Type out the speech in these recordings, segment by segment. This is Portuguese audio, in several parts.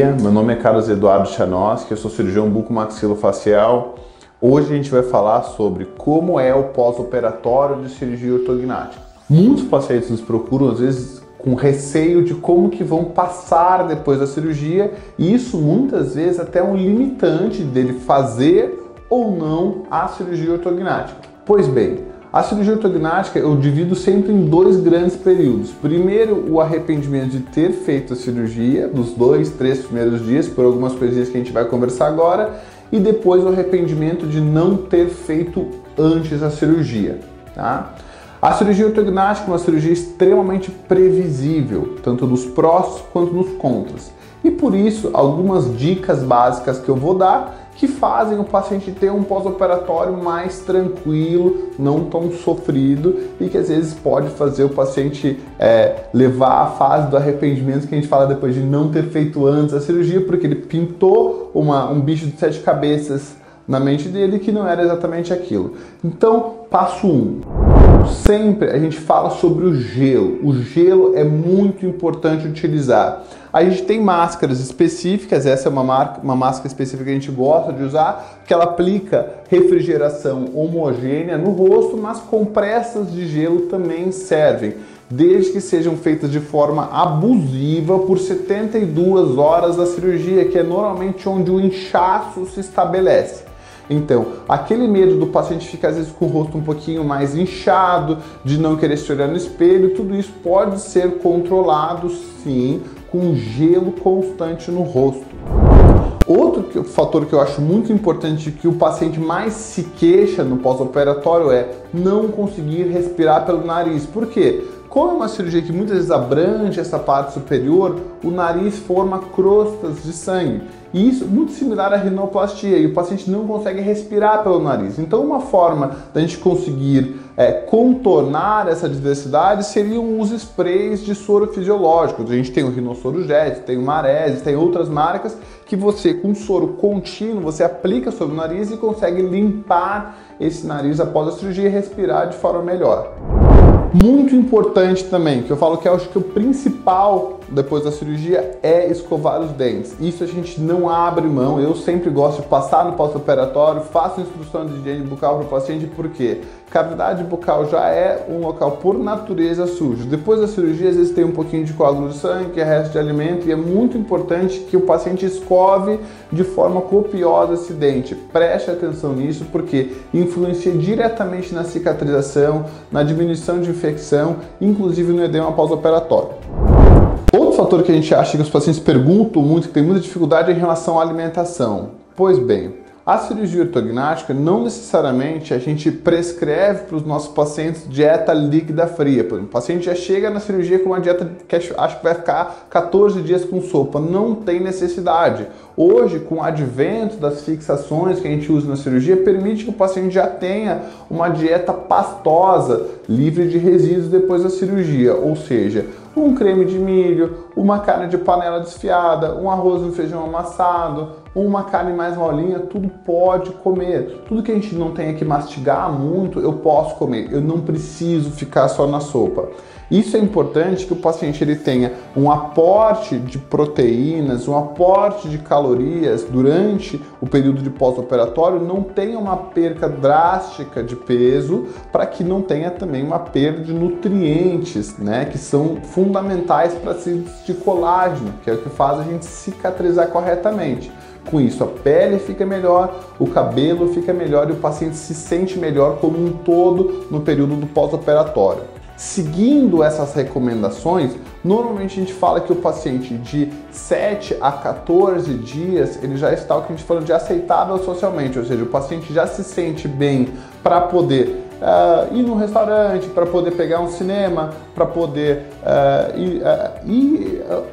dia, meu nome é Carlos Eduardo Chanoski, eu sou cirurgião bucomaxilofacial. Hoje a gente vai falar sobre como é o pós-operatório de cirurgia ortognática. Muitos pacientes nos procuram, às vezes, com receio de como que vão passar depois da cirurgia, e isso muitas vezes até é um limitante dele fazer ou não a cirurgia ortognática. Pois bem, a cirurgia ortognática eu divido sempre em dois grandes períodos. Primeiro, o arrependimento de ter feito a cirurgia, nos 2, 3 primeiros dias, por algumas coisinhas que a gente vai conversar agora, e depois o arrependimento de não ter feito antes a cirurgia, tá? A cirurgia ortognática é uma cirurgia extremamente previsível, tanto nos prós quanto nos contras. E por isso, algumas dicas básicas que eu vou dar que fazem o paciente ter um pós-operatório mais tranquilo, não tão sofrido e que às vezes pode fazer o paciente levar à fase do arrependimento que a gente fala depois de não ter feito antes a cirurgia, porque ele pintou um bicho de 7 cabeças na mente dele que não era exatamente aquilo. Então, passo 1. Sempre a gente fala sobre o gelo. O gelo é muito importante utilizar. A gente tem máscaras específicas, essa é uma máscara específica que a gente gosta de usar, que ela aplica refrigeração homogênea no rosto, mas compressas de gelo também servem, desde que sejam feitas de forma abusiva por 72 horas da cirurgia, que é normalmente onde o inchaço se estabelece. Então, aquele medo do paciente ficar às vezes com o rosto um pouquinho mais inchado, de não querer se olhar no espelho, tudo isso pode ser controlado sim, com gelo constante no rosto. Outro fator que eu acho muito importante, que o paciente mais se queixa no pós-operatório, é não conseguir respirar pelo nariz. Por quê? Como é uma cirurgia que muitas vezes abrange essa parte superior, o nariz forma crostas de sangue. E isso é muito similar à rinoplastia, e o paciente não consegue respirar pelo nariz. Então, uma forma da gente conseguir contornar essa diversidade seriam os sprays de soro fisiológico. A gente tem o Rinossoro Jet, tem o Marese, tem outras marcas que você, com soro contínuo, você aplica sobre o nariz e consegue limpar esse nariz após a cirurgia e respirar de forma melhor. Muito importante também, que eu falo que eu acho que o principal depois da cirurgia é escovar os dentes. Isso a gente não abre mão, eu sempre gosto de passar no pós-operatório, faço instrução de higiene bucal para o paciente, porque cavidade bucal já é um local por natureza sujo. Depois da cirurgia, às vezes tem um pouquinho de coágulo de sangue, que é resto de alimento, e é muito importante que o paciente escove de forma copiosa esse dente. Preste atenção nisso, porque influencia diretamente na cicatrização, na diminuição de infecção, inclusive no edema pós-operatório. Outro fator que a gente acha que os pacientes perguntam muito, que tem muita dificuldade, é em relação à alimentação. Pois bem, a cirurgia ortognática não necessariamente a gente prescreve para os nossos pacientes dieta líquida fria. Por exemplo, o paciente já chega na cirurgia com uma dieta que acho que vai ficar 14 dias com sopa. Não tem necessidade. Hoje, com o advento das fixações que a gente usa na cirurgia, permite que o paciente já tenha uma dieta pastosa, livre de resíduos depois da cirurgia. Ou seja, um creme de milho, uma carne de panela desfiada, um arroz e um feijão amassado, uma carne mais molinha, tudo pode comer. Tudo que a gente não tenha que mastigar muito, eu posso comer. Eu não preciso ficar só na sopa. Isso é importante, que o paciente ele tenha um aporte de proteínas, um aporte de calorias durante o período de pós-operatório, não tenha uma perca drástica de peso, para que não tenha também uma perda de nutrientes, né, que são fundamentais para a síntese de colágeno, que é o que faz a gente cicatrizar corretamente. Com isso, a pele fica melhor, o cabelo fica melhor e o paciente se sente melhor como um todo no período do pós-operatório. Seguindo essas recomendações, normalmente a gente fala que o paciente de 7 a 14 dias, ele já está o que a gente fala de aceitável socialmente, ou seja, o paciente já se sente bem para poder ir no restaurante, para poder pegar um cinema, para poder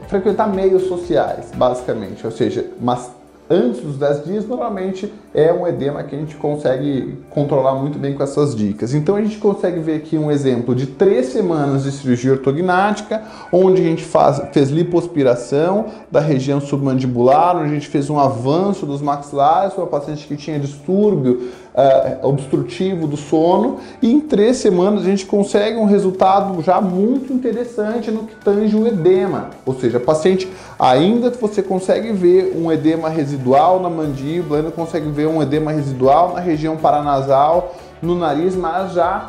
frequentar meios sociais, basicamente, ou seja, mas antes dos 10 dias, normalmente é um edema que a gente consegue controlar muito bem com essas dicas. Então a gente consegue ver aqui um exemplo de 3 semanas de cirurgia ortognática, onde a gente fez lipoaspiração da região submandibular, onde a gente fez um avanço dos maxilares para o paciente que tinha distúrbio obstrutivo do sono, e em 3 semanas a gente consegue um resultado já muito interessante no que tange o edema, ou seja, a paciente Ainda você consegue ver um edema residual na mandíbula, ainda consegue ver um edema residual na região paranasal, no nariz, mas já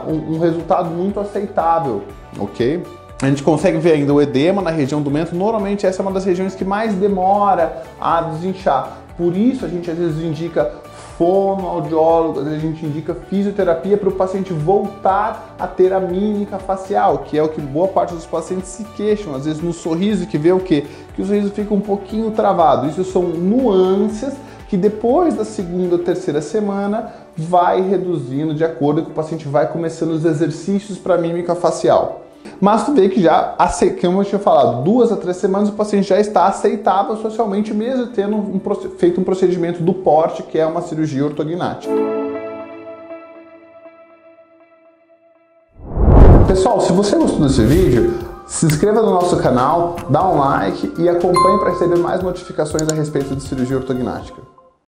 um resultado muito aceitável, ok? A gente consegue ver ainda o edema na região do mento. Normalmente essa é uma das regiões que mais demora a desinchar. Por isso a gente às vezes indica fonoaudiólogo, às vezes a gente indica fisioterapia para o paciente voltar a ter a mímica facial, que é o que boa parte dos pacientes se queixam, às vezes no sorriso, que vê o quê? Que o sorriso fica um pouquinho travado. Isso são nuances que depois da segunda ou terceira semana vai reduzindo de acordo com que o paciente vai começando os exercícios para mímica facial. Mas tu vê que já, como eu tinha falado, 2 a 3 semanas o paciente já está aceitável socialmente, mesmo tendo feito um procedimento do porte, que é uma cirurgia ortognática. Pessoal, se você gostou desse vídeo, se inscreva no nosso canal, dá um like e acompanhe para receber mais notificações a respeito de cirurgia ortognática.